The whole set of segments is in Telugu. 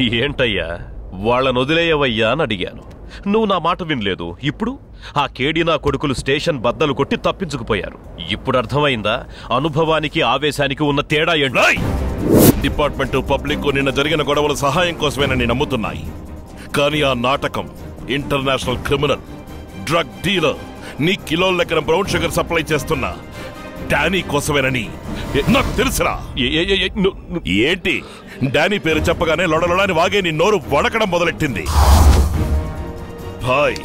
ఏంటయ్యా వాళ్ళను వదిలేయవయ్యా అని అడిగాను. నువ్వు నా మాట వినలేదు. ఇప్పుడు ఆ కేడి నా కొడుకులు స్టేషన్ బద్దలు కొట్టి తప్పించుకుపోయారు. ఇప్పుడు అర్థమైందా అనుభవానికి ఆవేశానికి ఉన్న తేడా ఏంటో? డిపార్ట్మెంట్ పబ్లిక్ నిన్న జరిగిన గొడవల సహాయం కోసమేనని నమ్ముతున్నాయి. కానీ ఆ నాటకం ఇంటర్నేషనల్ క్రిమినల్, డ్రగ్ డీలర్, నీ కిలో లెక్కన బ్రౌన్ షుగర్ సప్లై చేస్తున్నా డానీ కోసమేనని నాకు తెలుసురా. ఏంటి డానీ పేరు చెప్పగానే లొడలొడని వాగే నీ నోరు వడకడం మొదలెట్టింది. భాయ్,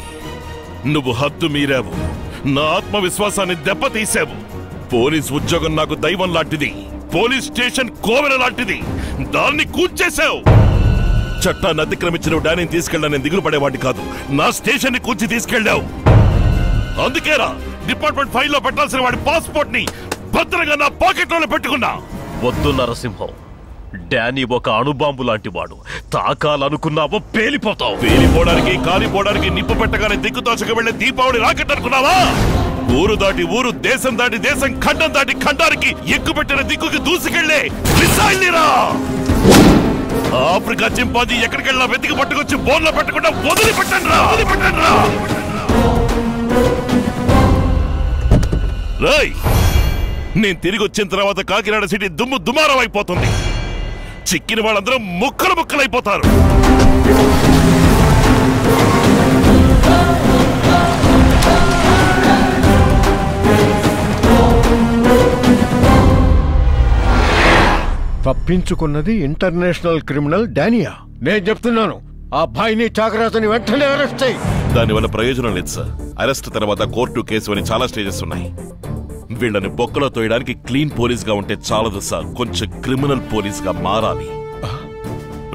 నువ్వు హద్దు మీరావు. నా ఆత్మవిశ్వాసాన్ని దెబ్బతీసావు. పోలీస్ ఉద్యోగం నాకు దైవం లాంటిది. పోలీస్ స్టేషన్ కోవెల లాంటిది. దాన్ని కూల్చేశావు. చట్టాన్ని అతిక్రమించిన డానీని తీసుకెళ్ళా నేను దిగులు పడేవాడిని కాదు. నా స్టేషన్ ని కూల్చి తీసుకెళ్ళావు. అందుకేరా డిపార్ట్మెంట్ ఫైల్లో పెట్టాల్సిన వాడి పాస్పోర్ట్ ని భద్రంగా నా పాకెట్ లో పెట్టుకున్నా. వద్దు నరసింహం, డానీ ఒక అణుబాంబు లాంటి వాడు. తాకాలనుకున్నావో పేలిపోతావు. పేలిపోవడానికి కాలిపోవడానికి నిప్పు పెట్టగానే దిక్కుతోచకు వెళ్లే దీపావళి రాకెట్ అనుకున్నావా? ఊరు దాటి ఊరు, దేశం దాటి దేశం, ఖండం దాటి ఖండానికి ఎక్కుపెట్టిన దిక్కుకి దూసుకెళ్లే మిసైల్నిరా. ఆఫ్రికా చింపాంజీ ఎక్కడికెళ్ళా వెతికి పట్టుకొచ్చి బోన్లో పెట్టకుండా వదిలిపెట్టండిరా. రాయ్, నేను తిరిగి వచ్చిన తర్వాత కాకినాడ సిటీ దుమ్ము దుమారం అయిపోతుంది. చిక్కిన వాళ్ళందరూ ముక్కలు ముక్కలైపోతారు. తప్పించుకున్నది ఇంటర్నేషనల్ క్రిమినల్ డానియా. నేను చెప్తున్నాను, ఆ అబ్బాయిని చాకరాతని వెంటనే అరెస్ట్ చేయి. దానివల్ల ప్రయోజనం లేదు సార్. అరెస్ట్ తర్వాత కోర్టు, కేసు అని చాలా స్టేజెస్ ఉన్నాయి. వీళ్ళని బొక్కలో తోయడానికి క్లీన్ పోలీస్ గా ఉంటే చాలదు సార్, కొంచెం క్రిమినల్ పోలీస్ గా మారాలి.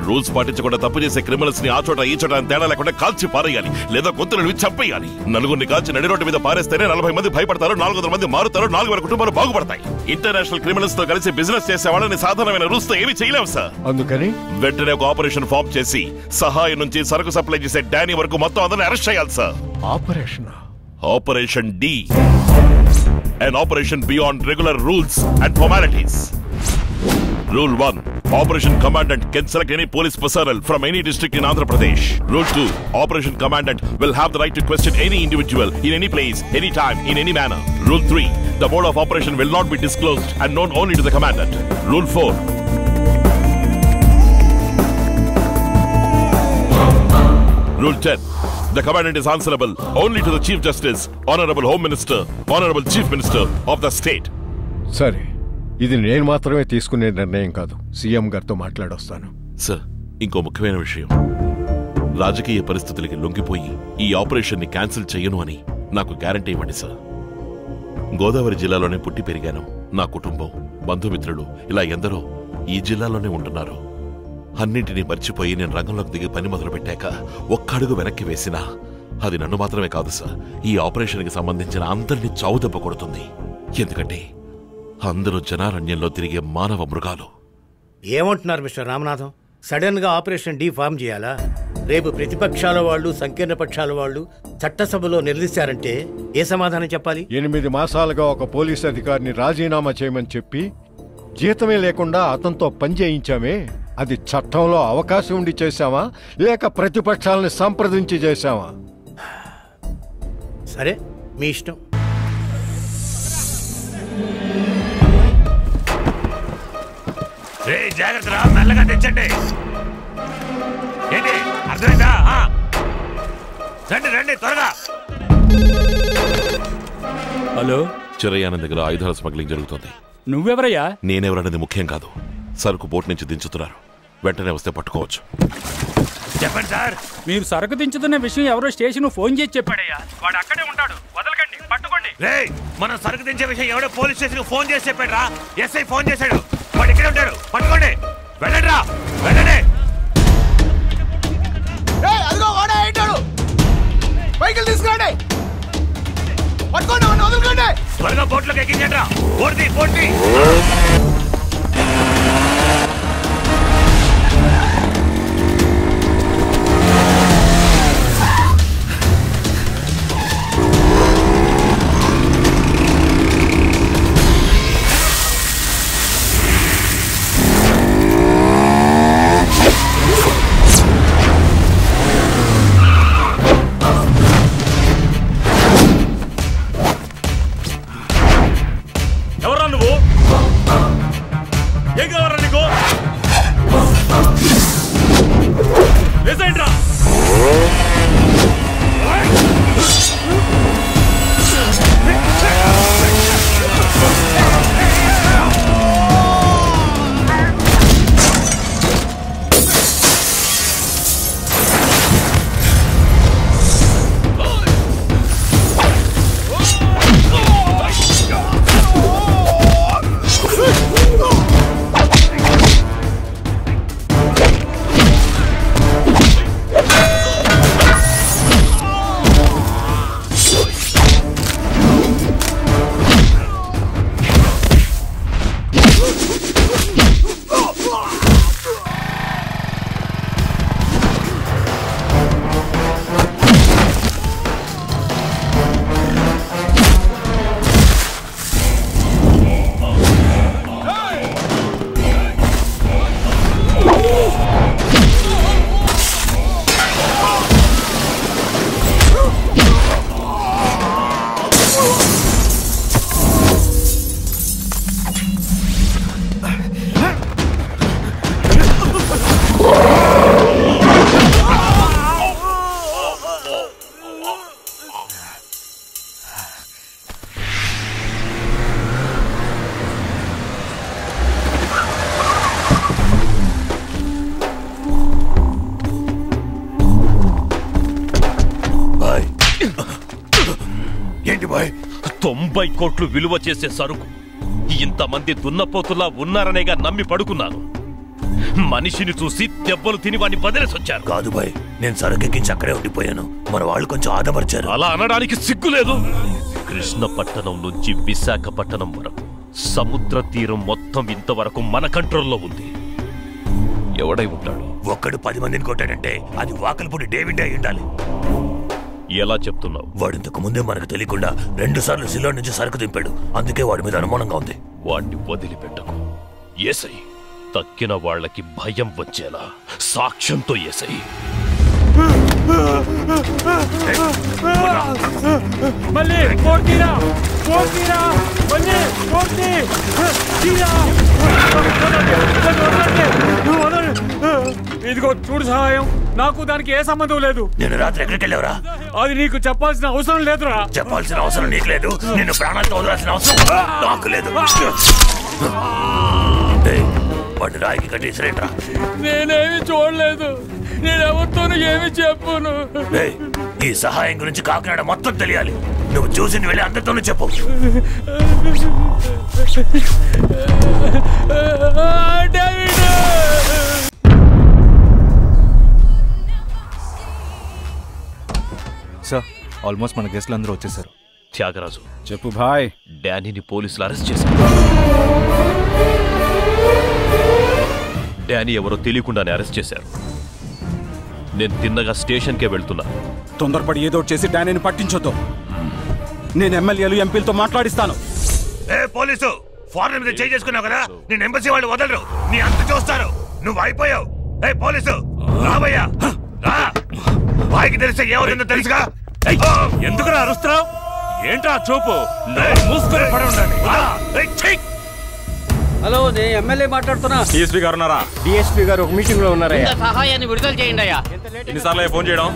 రూల్స్ పాటించకుండా తప్పు చేసే క్రిమినల్స్ ని ఆ చోట ఈ చోట తేడా లేకుండా కాల్చి పారేయాలి, లేదా గొంతులను చంపేయాలి. నలుగురిని కాల్చి నడి రోడ్డు మీద పారేస్తేనే 40 మంది భయపడతారు, 400 మంది మారుతారు, 4000 కుటుంబాలు బాగుపడతాయి. ఇంటర్నేషనల్ క్రిమినల్స్ తో కలిసి బిజినెస్ చేసే వాళ్ళని సాధారణమైన రూల్స్ తో ఏమీ చేయలేము సార్. అందుకని వెంటనే ఒక ఆపరేషన్ ఫామ్ చేసి సహాయం నుంచి సరుకు సప్లై చేసే డానీ వరకు మొత్తం అందరిని అరెస్ట్ చేయాలి sir. Operation D, an operation beyond regular rules and formalities. Rule 1. Operation Commandant can select any police personnel from any district in Andhra Pradesh. Rule 2. Operation Commandant will have the right to question any individual in any place, any time, in any manner. Rule 3. The mode of operation will not be disclosed and known only to the Commandant. Rule 4. Rule 10. The Commandant is answerable only to the Chief Justice, Honorable Home Minister, Honorable Chief Minister of the state. సరే, ఇది నేను మాత్రమే తీసుకునే నిర్ణయం కాదు. సీఎం గారితో మాట్లాడొస్తాను. సార్, ఇంకో ముఖ్యమైన విషయం. రాజకీయ పరిస్థితులకి లొంగిపోయి ఈ ఆపరేషన్ ని క్యాన్సిల్ చేయను అని నాకు గ్యారంటీ ఇవ్వండి సార్. గోదావరి జిల్లాలోనే పుట్టి పెరిగాను. నా కుటుంబం, బంధుమిత్రులు ఇలా ఎందరో ఈ జిల్లాలోనే ఉంటున్నారు. అన్నింటినీ మర్చిపోయి నేను రంగంలోకి దిగి పని మొదలు పెట్టాక ఒక్క అడుగు వెనక్కి వేసినా అది నన్ను మాత్రమే కాదు సార్, ఈ ఆపరేషన్ కి సంబంధించిన అందరినీ చావు దెబ్బ కొడుతుంది. ఎందుకంటే అందరూ జనారణ్యంలో తిరిగే మానవ మృగాలు. ఏమంటున్నారు మిస్టర్ రామనాథం? సడన్ గా ఆపరేషన్ డి ఫామ్ చేయాలా? రేపు ప్రతిపక్షాల వాళ్ళు, సంకీర్ణ పక్షాల వాళ్ళు చట్టసభలో నిలదీశారంటే ఏ సమాధానం చెప్పాలి? 8 మాసాలుగా ఒక పోలీస్ అధికారిని రాజీనామా చేయమని చెప్పి జీతమే లేకుండా అతనితో పని చేయించామే, అది చట్టంలో అవకాశం ఉండి చేశామా లేక ప్రతిపక్షాలను సంప్రదించి చేశామా? సరే, మీ ఇష్టం. జాగ్రత్త రా, మెల్లగా తెచ్చండి. ఏంటి అర్థమైందా? రండి రండి త్వరగా. హలో, చిరయానంద్ దగ్గర ఆయుధాల స్మగ్లింగ్ జరుగుతుంది. నువ్వెవరయ్యా? నేనెవరనేది ముఖ్యం కాదు. సరుకు బోట్ నుంచి దించుతున్నారు. వెంటనే వస్తే పట్టుకోవచ్చు. చెప్పండి సార్. మీరు సరుకు దించుతున్న విషయం ఎవరో స్టేషన్ ఫోన్ చేసి చెప్పాడయ్యా. వాడు అక్కడే ఉంటాడు, వదలకండి, పట్టుకోండి. మనం సరుకు దించే విషయం ఎవడో పోలీస్ స్టేషన్ ఫోన్ చేసి చెప్పాడు రా. ఎస్ఐ ఫోన్ చేశాడు, వాడు ఇక్కడే ఉంటాడు, పట్టుకోండి. వెళ్ళండి రా, వెళ్ళండి. అదిగో వాడే అయ్యాడు. బైకులు తీసుకురండి, పట్టుకోండి, వదలకండి. త్వరగా బోట్లోకి ఎక్కించండి రా. పోటీ 90 కోట్లు విలువ చేసే సరుకు ఇంతమంది దున్నపోతులా ఉన్నారనేగా నమ్మి పడుకున్నాను. మనిషిని చూసి దెబ్బలు తిని వాడిని వదిలేసొచ్చారు. కాదు బాయ్, నేను సరుకెక్కించి అక్కడే ఉండిపోయాను. మన వాళ్ళు కొంచెం ఆదపరిచారు. అలా అనడానికి సిగ్గులేదు. కృష్ణపట్టణం నుంచి విశాఖపట్నం వరకు సముద్ర తీరం మొత్తం ఇంతవరకు మన కంట్రోల్లో ఉంది. ఎవడై ఉంటాడు? ఒక్కడు 10 మందిని కొట్టాడంటే అది వాకల్పూడి డేవిడ్ అయి ఉండాలి. ఎలా చెప్తున్నావు? వాడు ఇంతకు ముందే మనకు తెలియకుండా 2 సార్లు సిలో నుంచి సరుకు దింపాడు. అందుకే వాడి మీద అనుమానంగా ఉంది. వాడిని వదిలిపెట్టకు. ఏసై తక్కిన వాళ్ళకి భయం వచ్చేలా సాక్ష్యంతో ఏసై. మళ్ళీ కోర్టీరా కోర్టీరా మళ్ళీ కోర్టీ తీరా. ఇదిగో చూడు సహాయం, నాకు దానికి ఏ సంబంధం లేదు. నేను రాత్రి ఎక్కడికి వెళ్ళావురా? అది నీకు చెప్పాల్సిన అవసరం లేదురా. చెప్పాల్సిన అవసరం నీకు లేదు. నిన్ను ప్రాణాలతో వదలాల్సిన అవసరం నాకు లేదు. వాడిని రాయికి కట్టి ఇసిరేట్రా. నేనేమి చూడలేదు, నేనెవరితోనూ ఏమి చెప్పను. ఈ సహాయం గురించి కాకినాడ మొత్తం తెలియాలి. నువ్వు చూసి వెళ్ళి అందరితోనూ చెప్పు. సార్, ఆల్మోస్ట్ మన గెస్ట్లు అందరూ వచ్చేసారు. త్యాగరాజు చెప్పు భాయ్. డానీని పోలీసులు అరెస్ట్ చేశారు. డానీ ఎవరో తెలియకుండానే అరెస్ట్ చేశారు. నేను తిన్నగా స్టేషన్కే వెళ్తున్నా. తొందరపడి ఏదో చేసి డానీని పట్టించొద్దు. నేను ఎమ్మెల్యేలు ఎంపీలతో మాట్లాడిస్తాను. పోలీసు ఫారెన్ మీద చేయి చేసుకున్నావు కదా, నేను ఎంబసీ వాళ్ళు వదలరు. నీ అంత చూస్తారు. నువ్వు అయిపోయావు. పోలీసు రాబయ్యా, వాయికి తెలిస్తే ఏమవుతుందో తెలుసుగా. ఎందుకు అరుస్తున్నావు? ఏంట్రా చూపు? మూసుకొని పడి ఉండండి. హలో, నేను ఎమ్మెల్యే మాట్లాడుతున్నా. డిఎస్పీ గారు ఉన్నారా? డిఎస్పీ గారు ఒక మీటింగ్ లో ఉన్నారయ్యా. సహాయాన్ని విడుదల చేయండి అయ్యా. ఎన్నిసార్లు ఫోన్ చేయడం?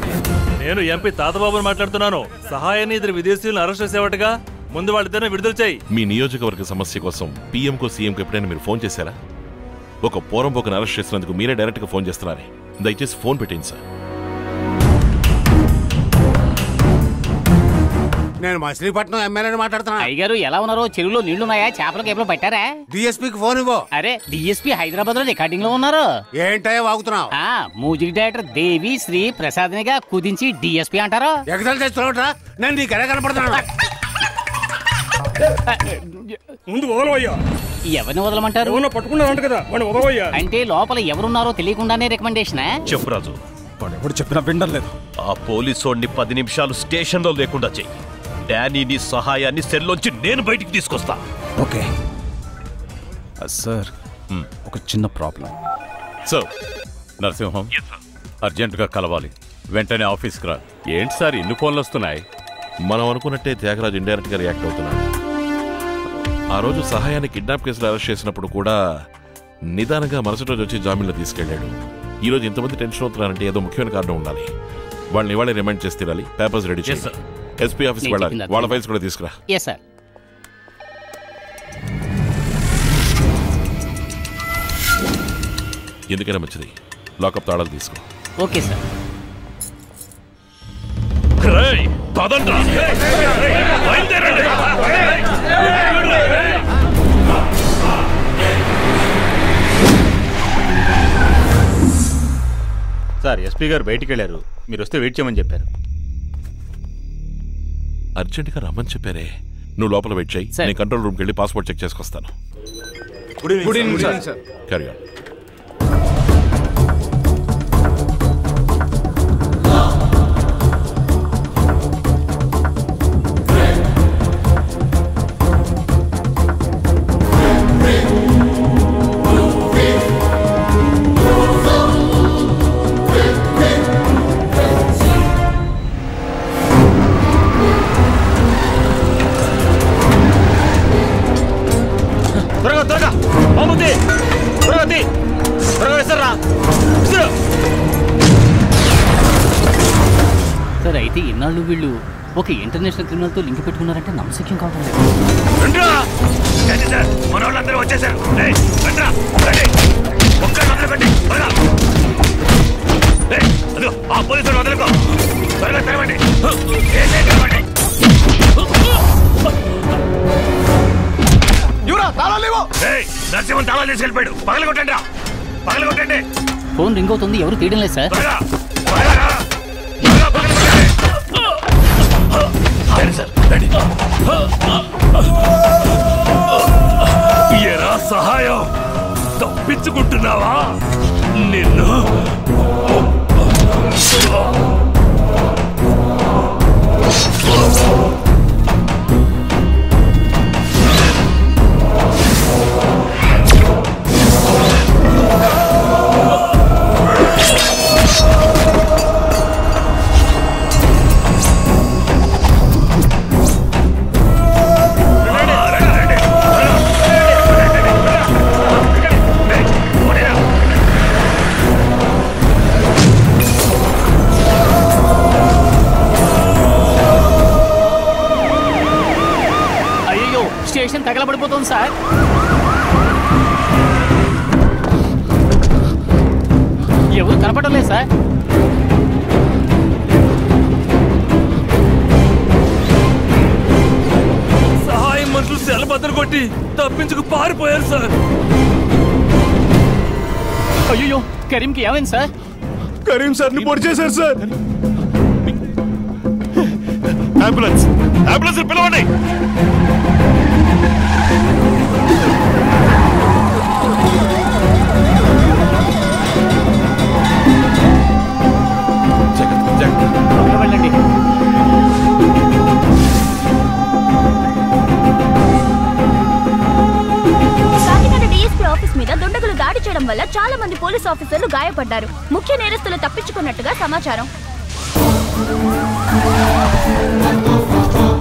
నేను ఎంపీ తాతబాబుని మాట్లాడుతున్నాను. సహాయాన్ని 2 విదేశీయులను అరెస్ట్ చేసేవాటుగా, ముందు వాళ్ళిద్దరిని విడుదల చేయి. మీ నియోజకవర్గ సమస్య కోసం పీఎంకో సీఎంకో ఎప్పుడైనా మీరు ఫోన్ చేశారా? ఒక పోరంబోకను అరెస్ట్ చేసినందుకు మీరే డైరెక్ట్ గా ఫోన్ చేస్తున్నారే. దయచేసి ఫోన్ పెట్టింది సార్. నేను మచిలీపట్నం ఎమ్మెల్యేని మాట్లాడుతున్నా. అయ్యగారు ఎలా ఉన్నారో? చెరువులో నీళ్లున్నాయా? చేపలు కేపలు పట్టారా? డిఎస్పీకి ఫోన్ ఇవ్వు. అరే, డిఎస్పీ హైదరాబాద్ లో రికార్డింగ్ లో ఉన్నారు. ఏంటయ్యా వాగుతున్నావు? మ్యూజిక్ డైరెక్టర్ దేవి శ్రీ ప్రసాద్నిగా కుదించి డిఎస్పీ అంటారు. ఎగతాలు చేస్తున్నావుట్రా? నేను నీకు ఎలా కనపడుతున్నాను? ముందు వదలవయ్యా. ఎవరిని వదలమంటారు? పట్టుకున్నారంట కదా, వదలవయ్యా. అంటే లోపల ఎవరున్నారో తెలియకుండానే రికమెండేషన్? చెప్పురాజు, ఎప్పుడు చెప్పినా వినడం లేదు. ఆ పోలీసోడిని 10 నిమిషాలు స్టేషన్ లో లేకుండా చెయ్యి. డానీని సహాయాన్ని సెల్లోంచి నేను బయటికి తీసుకొస్తా. ఓకే సార్, ఒక చిన్న ప్రాబ్లం. సార్, నరసింహం అర్జెంటుగా కలవాలి. వెంటనే ఆఫీస్కి రా. ఏంటి సార్ ఇన్ని ఫోన్లు వస్తున్నాయి? మనం అనుకున్నట్టే త్యాగరాజు ఇండైరెక్ట్ గా రియాక్ట్ అవుతున్నాడు. ఆ రోజు సహాయాన్ని కిడ్నాప్ కేసులో అరెస్ట్ చేసినప్పుడు కూడా నిదానంగా మరుసటి రోజు వచ్చి జామీన్లో తీసుకెళ్లాడు. ఈ రోజు ఇంతమంది టెన్షన్ అవుతున్నారంటే ఏదో ముఖ్యమైన కారణం ఉండాలి. వాళ్ళని ఇవాళ రిమైండ్ చేసి తీరాలి. పేపర్స్ రెడీ చేసి ఎస్పీ ఆఫీస్కి వెళ్ళాలి. వాళ్ళ ఫైల్స్ కూడా తీసుకురా. ఎందుకైనా మంచిది, లాకప్ తాళాలు తీసుకో. Okay sir. సార్, ఎస్పీ గారు బయటికి వెళ్ళారు. మీరు వస్తే వెయిట్ చేయమని చెప్పారు. అర్జెంట్గా రమ్మని చెప్పారే. నువ్వు లోపల వెయిట్ చేయి. నేను కంట్రోల్ రూమ్కి వెళ్ళి పాస్పోర్ట్ చెక్ చేసుకొస్తాను. Good evening sir. Carry on. Sir, అయితే ఇన్నాళ్ళు వీళ్ళు ఒక ఇంటర్నేషనల్ క్రిమినల్ తో లింక్ పెట్టుకున్నారంటే నమ్మశక్యం కావడం లేదు. మన వాళ్ళందరూ వచ్చేసారు. ఆ పోలీసులు వదలుకో. త్వరగా తెరవండి. తీసుకెళ్ళిపోయాడు. పగలగొట్టండి రా, పగలగొట్టండి. ఫోన్ రింగ్ అవుతుంది, ఎవరు తీయడం లేదు సార్. ఏరా సహాయం, తప్పించుకుంటున్నావా? నిన్ను స్టేషన్ తగలబడిపోతుంది సార్. ఎవరు కనపడడం లేదు సార్. సహాయం మనుషులు సెల బద్దలు కొట్టి తప్పించుకు పారిపోయారు సార్. అయ్యో, కరీంకి ఏమైంది సార్? కరీం సార్ని పొడి చేశారు సార్. అంబులెన్స్, అంబులెన్స్ పిలవండి. వెళ్ళండి. కాకినాడ డీఎస్పీ ఆఫీస్ మీద దుండగులు దాడి చేయడం వల్ల చాలా మంది పోలీస్ ఆఫీసర్లు గాయపడ్డారు. ముఖ్య నేరస్తులు తప్పించుకున్నట్టుగా సమాచారం.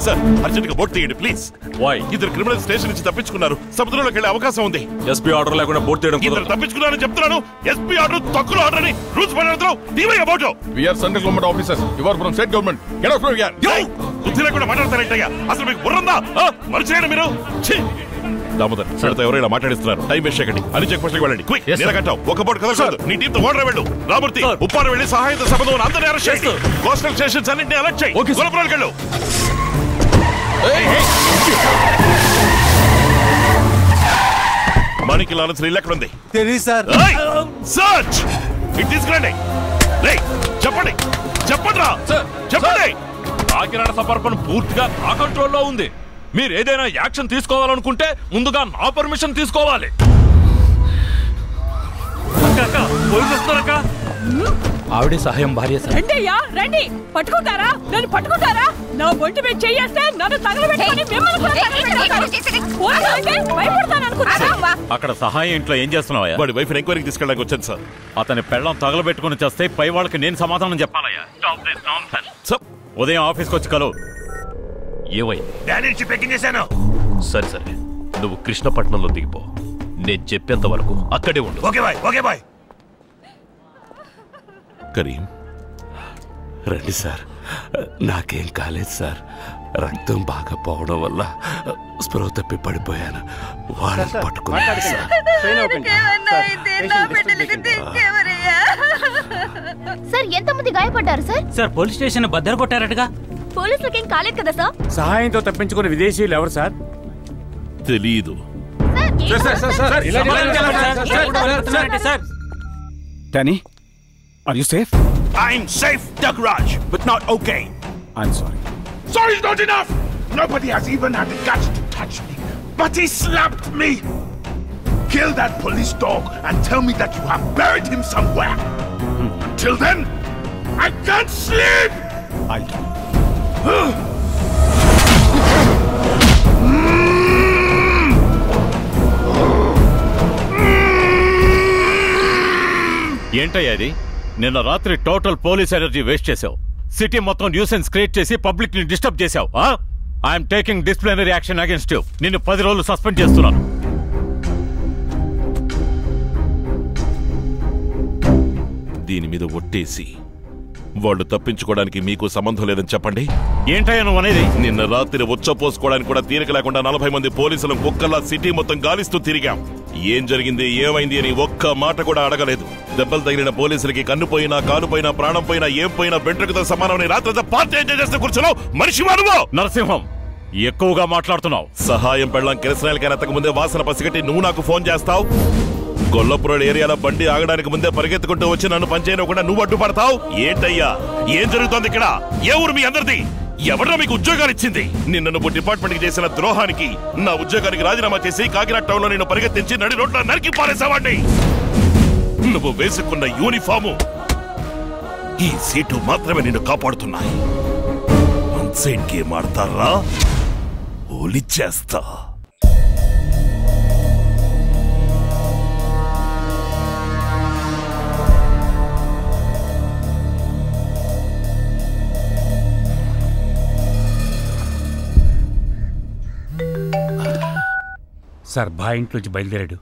సార్, అర్జెంట్ గా బోట్ తీయండి ప్లీజ్. వై? ఇద్దరు క్రిమినల్ స్టేషన్ నుంచి తప్పించుకున్నారు. సముద్రంలోకి వెళ్ళే అవకాశం ఉంది. ఎస్పీ ఆర్డర్ లేకుండా బోట్ తీయడం ఇద్దరు తప్పించుకున్నారని చెప్తున్నాను. ఎస్పీ ఆర్డర్ తక్కువ ఆర్డర్ అని రూల్స్ పడతారు. తీవయ్య boat. We are central government officers. You are from state government. Get out from here. బుద్ధి లేకుండా మాట్లాడతారేంటయ్యా? అసలు మీకు బుర్రందా? మనిషినా మీరు? దామోదర్, సార్తో ఎవరైనా మాట్లాడిస్తున్నారు. టైం వేస్ట్ చేయకండి. అని చెక్ పోస్ట్కి వెళ్ళండి. క్విక్, నిలగట్టావు. ఒక బోట్ కదలకూడదు. నీ టీంతో ఓడర్ వెళ్ళు. రామూర్తి, ఉప్పారు వెళ్ళి సహాయంతో సంబంధం అందరినీ అరెస్ట్ చేసి కోస్టల్ స్టేషన్స్ అన్నింటినీ అలర్ట్ చేయి. గులపురాలకు వెళ్ళు. మాణిక్య లారెన్స్ ఇల్లు ఎక్కడ ఉంది? తెలియదు సార్. సర్చ్. ఇది తీసుకురండి. చెప్పండి, చెప్పండి రా, చెప్పండి. కాకినాడ సమర్పణ పూర్తిగా నా కంట్రోల్లో ఉంది. మీరు ఏదైనా యాక్షన్ తీసుకోవాలనుకుంటే ముందుగా నా పర్మిషన్ తీసుకోవాలి. ఆవిడే సహాయం భార్య సార్. రండి అయ్యా, రండి. పట్టుకుంటారా? నన్ను పట్టుకుంటారా? నా ఒంటి మీద చెయ్యేస్తే నన్ను తగలబెట్టుకొని మిమ్మల్ని కూడా తగలబెడతారు. పోలీసులకి భయపడతాను అనుకున్నారా? అక్కడ సహాయం ఇంట్లో ఏం చేస్తున్నావా? వాడి వైఫ్ ఎంక్వైరీకి తీసుకెళ్ళడానికి వచ్చాను సార్. అతని పెళ్ళం తగలబెట్టుకుని చేస్తే పై వాళ్ళకి నేను సమాధానం చెప్పాలయ్యా. ఉదయం ఆఫీస్కి వచ్చి కలు. ఏమైంది? సరే సరే, నువ్వు కృష్ణపట్నంలో దిగిపో. నేను చెప్పేంత వరకు అక్కడే ఉండు. Okay boy, okay boy. Karim, రండి సార్. నాకేం కాలేదు సార్. రక్తం బాగా పోవడం వల్ల స్పృహ తప్పి పడిపోయాను. వాళ్ళని పట్టుకున్నాను సార్. సార్, ఎంతమంది గాయపడ్డారు సార్? సార్, పోలీస్ స్టేషన్ బద్దలు కొట్టారటగా. పోలీసులకేం కాలేదు కదా సార్? సహాయంతో తప్పించుకున్న విదేశీయులు ఎవరు సార్? తెలీదు. Danny, are you safe? I'm safe, Dagraj, but not okay. I'm sorry. Sorry is not enough. Nobody has even had the guts to touch me, but he slapped me. Kill that police dog and tell me that you have buried him somewhere. Till then, I can't sleep. I'll do. ఏంటయ్యా అది? నిన్న రాత్రి టోటల్ పోలీస్ ఎనర్జీ వేస్ట్ చేసావు. సిటీ మొత్తం న్యూసెన్స్ క్రియేట్ చేసి పబ్లిక్ ని డిస్టర్బ్ చేశావు. I'm taking disciplinary action against you. నిన్ను 10 రోజులు సస్పెండ్ చేస్తున్నాను. దీని మీద ఒట్టేసి వాళ్ళు తప్పించుకోవడానికి మీకు సంబంధం లేదని చెప్పండి. ఏంటయ్యా నువ్వు అనేది? నిన్న రాత్రి ఉచ్చపోసుకోవడానికి కూడా తీరిక లేకుండా 40 మంది పోలీసులు కుక్కల్లా సిటీ మొత్తం గాలిస్తూ తిరిగాం. ఏం జరిగింది, ఏమైంది అని ఒక్క మాట కూడా అడగలేదు. దెబ్బలు తగిలిన పోలీసులకి కన్ను పోయినా, కాలు పోయినా, ప్రాణం పోయినా, ఏం పోయినా వెంట్రుకతో సమానమని రాత్రి పార్టీ ఎంజాయ్ చేస్తే కూర్చున్నావు. మనిషి మానవు. నరసింహం, ఎక్కువగా మాట్లాడుతున్నావు. సహాయం పెళ్ళం కిరసనాయలకైనా అంతకు ముందే వాసన పసిగట్టి నువ్వు నాకు ఫోన్ చేస్తావు. గొల్లపురం ఏరియాలో బండి ఆగడానికి ముందే పరిగెత్తుకుంటూ వచ్చి నన్ను పనిచేయకుండా నువ్వు అడ్డుపడతావు. ఏంటయ్యా, ఏం జరుగుతోంది ఇక్కడ? ఏ ఊరు మీ అందరిది? ఎవరో మీకు ఉద్యోగాలు ఇచ్చింది? నిన్న నువ్వు డిపార్ట్మెంట్ కి చేసిన ద్రోహానికి నా ఉద్యోగానికి రాజీనామా చేసి కాకినాడ టౌన్ లో నేను పరిగెత్తించి నడి రోడ్ల నరికి పారేసావాడిని. నువ్వు వేసుకున్న యూనిఫాము, ఈ సీటు మాత్రమే నిన్ను కాపాడుతున్నాయి. అన్సైడ్ గేమ్ ఆడతారా? ఓలిచ్చేస్తా. సార్ బాయ్ ఇంట్లోంచి బయలుదేరాడు.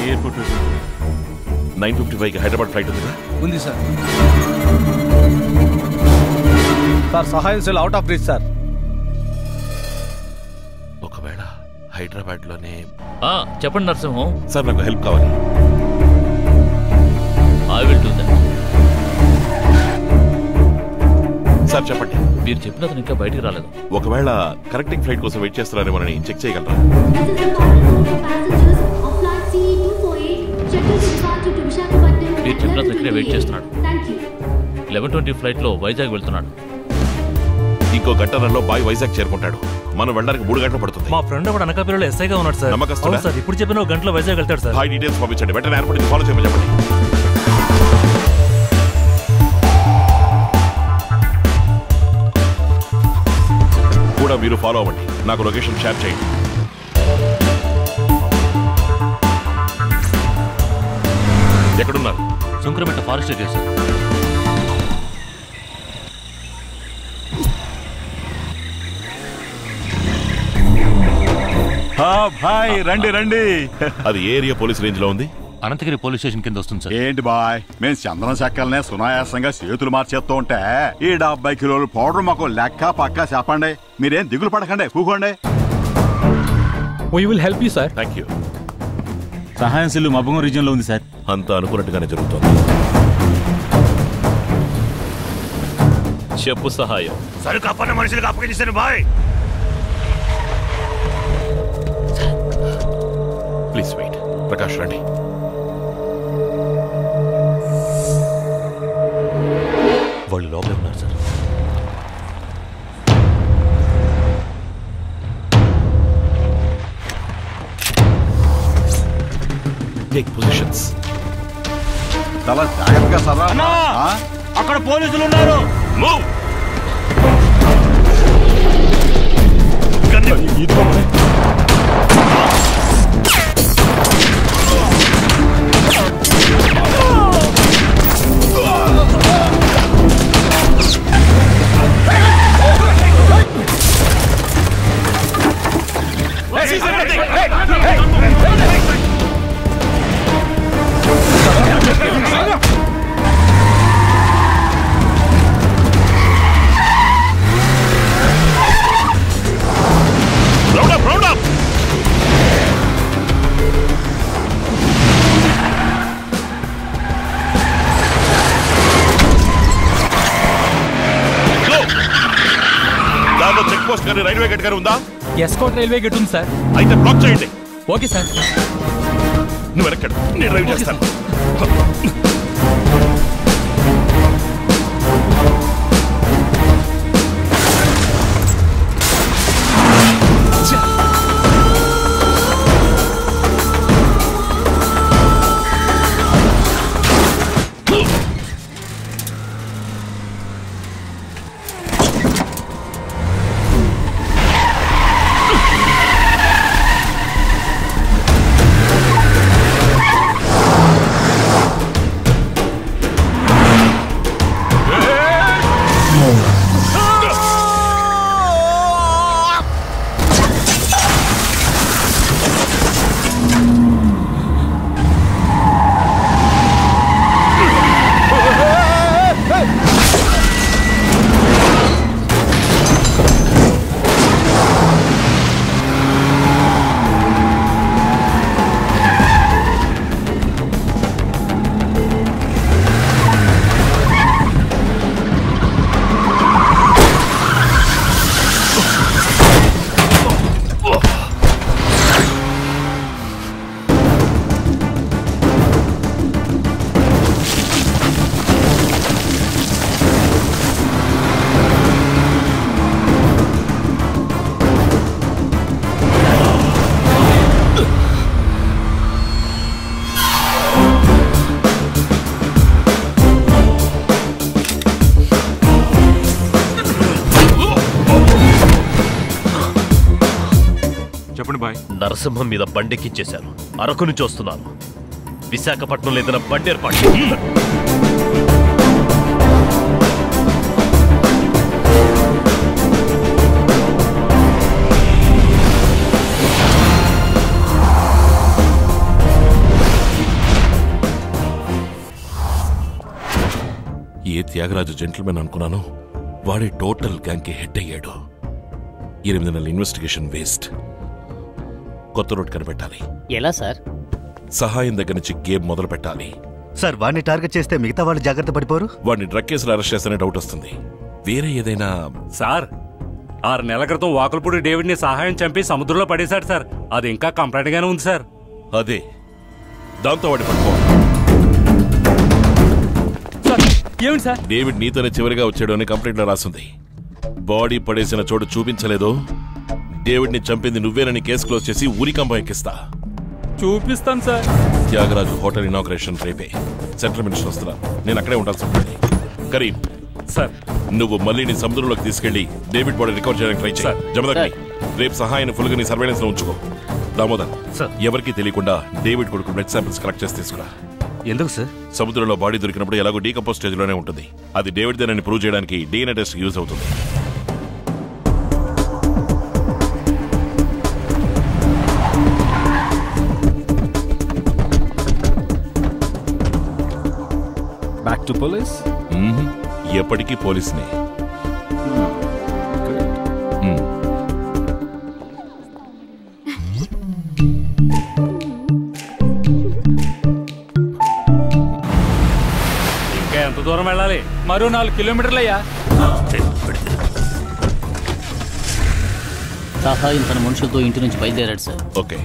ఎయిర్పోర్ట్ 9:55 హైదరాబాద్ ఫ్లైట్ ఉంది. ఉంది సార్. సార్ సహాయం cell out of reach sir. ఒకవేళ హైదరాబాద్ లోనే. చెప్పండి నరసింహం. సార్ నాకు హెల్ప్ కావాలి. I will do that. Sir చెప్పండి. మీరు చెప్పిన అతను ఇంకా బయటికి రాలేదు. ఒకవేళ కరెక్టింగ్ ఫ్లైట్ కోసం వెయిట్ చేస్తున్నారని మనని చెక్ చేయగలరా? మీరు చెప్పిన అతను ఇక్కడే వెయిట్ చేస్తున్నాడు. 11:20 ఫ్లైట్ లో వైజాగ్ వెళ్తున్నాడు. ఇంకో గంటలలో బాయ్ వైజాగ్ చేరుకుంటాడు. మనం వెళ్ళడానికి 3 గంటలు పడుతుంది. మా ఫ్రెండ్ ఒకటి అనకాపల్లిలో ఎస్ఐగా ఉన్నాడు సార్. నమ్మకస్తుడా? సార్ ఇప్పుడు చెప్పిన 1 గంటలో వైజాగ్ వెళ్తాడు సార్. హై డీటెయిల్స్ పంపించండి. వెంటనే ఎయిర్పోర్ట్ ఫాలో చేయమని చెప్పండి. కూడా మీరు ఫాలో అవ్వండి. నాకు లొకేషన్ షేర్ చేయండి. ఎక్కడున్నారు? శంకరమెట్ట ఫారెస్ట్ ఏరియా సార్. భాయ్ రండి రండి. అది ఏరియా పోలీస్ రేంజ్ లో ఉంది. అనంతగిరి పోలీస్ స్టేషన్ కింద వస్తుంది సార్. ఏంటి బాయ్, మేము చందనం చెక్కలనే సునాయాసంగా చేతులు మార్చేస్తూ ఉంటే ఈ 70 కిలోల పౌడర్ మాకు లెక్క పక్కా చెప్పండి. మీరేం దిగులు పడకండి, కూకోండి. We will help you, sir. Thank you. సహాయం సెల్లు మబ్బగం రీజియన్ లో ఉంది సార్. అంతా అనుకున్నట్టుగానే జరుగుతోంది. చెప్పు సహాయం. సరుకు అప్పన్న మనుషులకు అప్పగించాను బాయ్. Please wait. ప్రకాష్ రండి. వాళ్ళు లోపలే ఉన్నారు సార్. Take positions. చాలా జాగ్రత్తగా సరా. అక్కడ పోలీసులు ఉన్నారు. మూవ్. చెక్ పోస్ట్ కానీ రైల్వే గేట్ గారు ఉందా? ఎస్కోట్ రైల్వే గేట్ ఉంది సార్. అయితే బ్లాక్ చేయండి. Okay sir. నువ్వు వెనక్కి నేను డ్రైవ్ చేస్తాను. చెప్పండి బాయ్. నరసింహం మీద బండెక్కించేశాను. అరకు నుంచి వస్తున్నాను. విశాఖపట్నంలో ఏదైనా బండి ఏర్పాటు. ఏ త్యాగరాజు జెంటిల్మెన్ అనుకున్నాను, వాడే టోటల్ గ్యాంగ్ కి హెడ్ అయ్యాడు. 8 నెలల ఇన్వెస్టిగేషన్ వేస్ట్. కొత్త రోడ్ కనిపెట్టాలి. ఎలా సార్? సహాయం దగ్గర నుంచి గేమ్ మొదలు పెట్టాలి. సార్, వాడిని టార్గెట్ చేస్తే మిగతా వాళ్ళు జాగ్రత్త పడిపోరు. వాడిని డ్రగ్ కేసులు అరెస్ట్ చేస్తేనే డౌట్ వస్తుంది. వేరే ఏదైనా? సార్, 6 నెలల క్రితం వాకులపూడి డేవిడ్ ని సహాయం చంపి సముద్రంలో పడేశాడు సార్. అది ఇంకా కంప్లైంట్ గానే ఉంది సార్. అదే, దాంతో వాడి పట్టుకో. ఏమిటి సార్? డేవిడ్ నీతోనే చివరిగా వచ్చాడు అని కంప్లైంట్ లో రాసింది. బాడీ పడేసిన చోటు చూపించలేదు. డేవిడ్ ని చంపింది నువ్వేనని కేసు క్లోజ్ చేసి ఊరికంబం ఎక్కిస్తా. చూపిస్తాను సార్. త్యాగరాజు హోటల్ ఇనాగ్రేషన్ రేపే. సెంట్రల్ మినిస్టర్ వస్తున్నా. నేను అక్కడే ఉండాల్సి ఉంటుంది. కరీం సార్, నువ్వు మళ్ళీ నీ సముద్రంలోకి తీసుకెళ్లి డేవిడ్ బాడీ రికవర్ చేయడానికి ట్రై చేయి. జమదగ్ని, రేపు సహాయాన్ని ఫుల్ గా నీ సర్వేలెన్స్ లో ఉంచుకో. దామోదర్, ఎవరికి తెలియకుండా డేవిడ్ కొడుకు బ్లడ్ శాంపిల్స్ కలెక్ట్ చేసి తీసుకురా. ఎందుకు సార్? సముద్రంలో బాడీ దొరికినప్పుడు ఎలాగో డీకంపోజ్ స్టేజ్ లోనే ఉంటుంది. అది డేవిడ్ దేనని ప్రూవ్ చేయడానికి DNA టెస్ట్ యూజ్ అవుతుంది. Back to police. ఎప్పటికీ పోలీసునే. ఇంకా ఎంత దూరం వెళ్ళాలి? మరో 4 కిలోమీటర్లయ్యా. సహాయం తన మనుషులతో ఇంటి నుంచి బయలుదేరాడు sir. Okay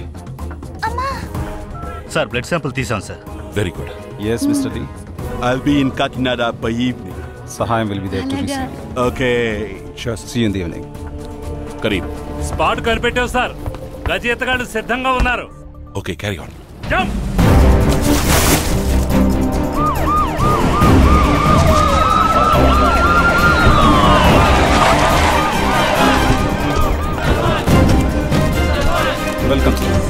sir, blood sample తీసాం sir. Very good. Yes, Mr. Lee. I'll be in Kakinada by evening. Sahayam will be there to receive you. Okay. Sure. See you in the evening. Karim, spot కనిపెట్టావు సార్. రచయితగాళ్ళు సిద్ధంగా ఉన్నారు. Okay, carry on. Jump. Welcome sir.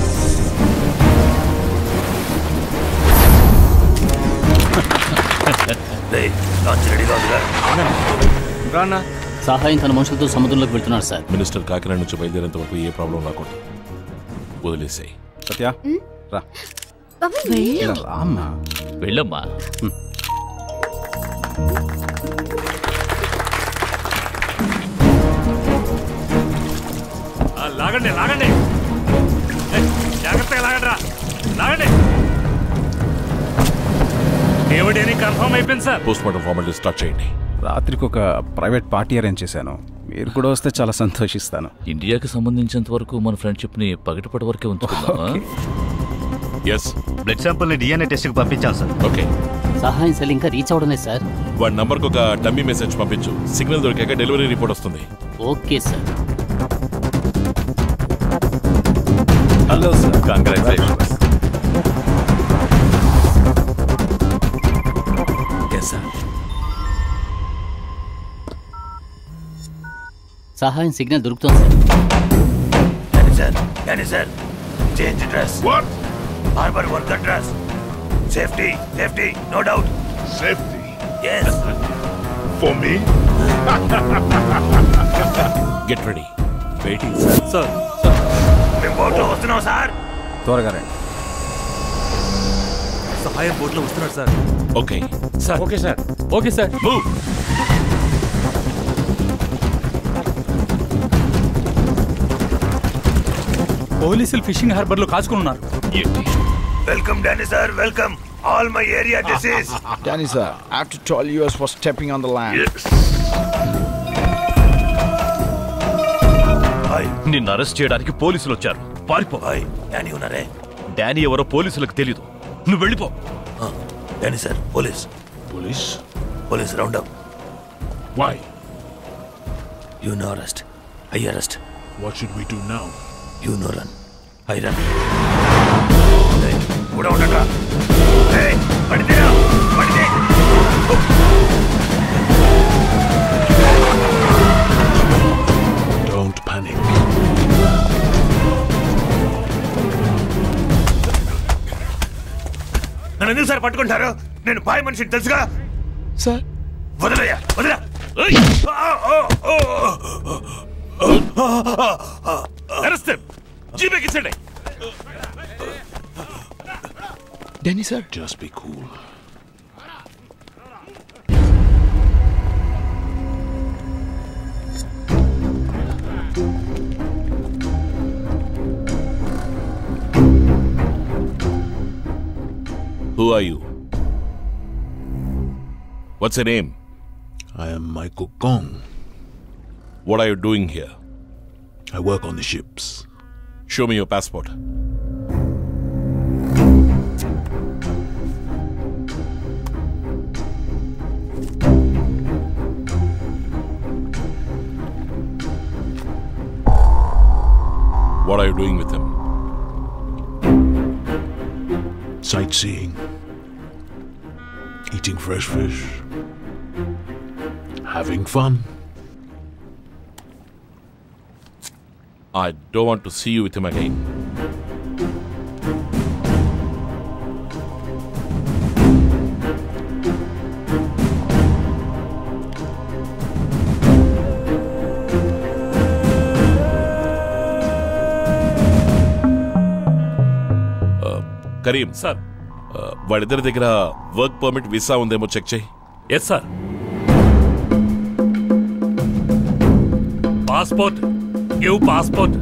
సహాయం తన మనుషులతో సముద్రంలోకి వెళ్తున్నాడు సార్. మినిస్టర్ కాకినాడ నుంచి బయలుదేరేంత వరకు ఏ ప్రాబ్లం రాకూడదు. వదిలేసాయి. సత్య, రా. రామ్మా, వెళ్ళమ్మా. లాగండి లాగండి, జాగ్రత్తగా లాగండి రా, లాగండి. డేవిడ్ కన్ఫర్మ్ అయిపోయింది sir. Post mortem formality start చేయండి. రాత్రికి ఒక ప్రైవేట్ పార్టీ అరేంజ్ చేశాను. మీరు కూడా వస్తే చాలా సంతోషిస్తాను. ఇండియాకి సంబంధించినంత వరకు మన ఫ్రెండ్షిప్ ని పగటిపడి వరకే ఉంచుకుందాం. ఎస్, బ్లడ్ శాంపుల్ ని DNA టెస్ట్ కి పంపించాం సార్. ఓకే. సహాయం సెల్ ఇంకా రీచ్ అవడమే సార్. వాడి నంబర్కి ఒక డమ్మీ మెసేజ్ పంపించు. సిగ్నల్ దొరికాక డెలివరీ రిపోర్ట్ వస్తుంది. Okay sir. Hello sir, congratulations. Sahayam signal దొరుకుతుంది sir. Change dress. What? Harbour worker dress. Safety, safety, no doubt. Safety? Yes. For me? Get ready. Waiting sir. మేము బోట్లో వస్తున్నాం సార్. త్వరగా రండి. సహాయం బోట్లో వస్తున్నాడు sir. Okay sir. Okay sir. Okay sir. Move. పోలీసులు ఫిషింగ్ హార్బర్ లో కాచుకుని ఉన్నారు. Welcome Danny sir, welcome. All my area disease. Danny sir, I have to tell you as for stepping on the land. Yes. నిన్ను అరెస్ట్ చేయడానికి పోలీసులు వచ్చారు. పారిపో. డానీ ఉన్నారే? డానీ ఎవరో పోలీసులకు తెలీదు. నువ్వు వెళ్ళిపో. Danny sir, police. Police? Police round up. Why? You no arrest. I arrest. What should we do now? You no run. I run. కూడా ఉండరా? పడితేరా, పడితే. Don't panic. నన్ను ఎందుకు సార్ పట్టుకుంటారు? నేను పాయ మనిషిని తెలుసుగా sir. వదలయ్యా, వదలా. జీపేకిచ్చండి. Danny, sir. Just be cool. Who are you? What's your name? I am Michael Kong. What are you doing here? I work on the ships. Show me your passport. What are you doing with him? Sightseeing. Eating fresh fish. Having fun. I don't want to see you with him again. Karim sir, వాడిద్దరి దగ్గర వర్క్ పర్మిట్ వీసా ఉందేమో చెక్ చేయి. Yes sir. Passport, give passport.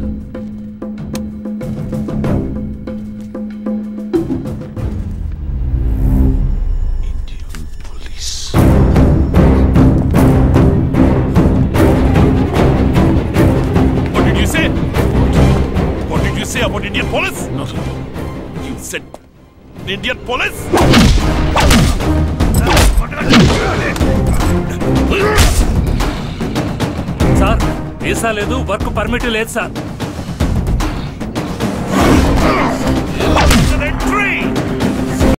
What did you say? What did you say about Indian police? Nothing. You said Indian police? Sir, visa లేదు, వర్క్ పర్మిట్ లేదు సార్.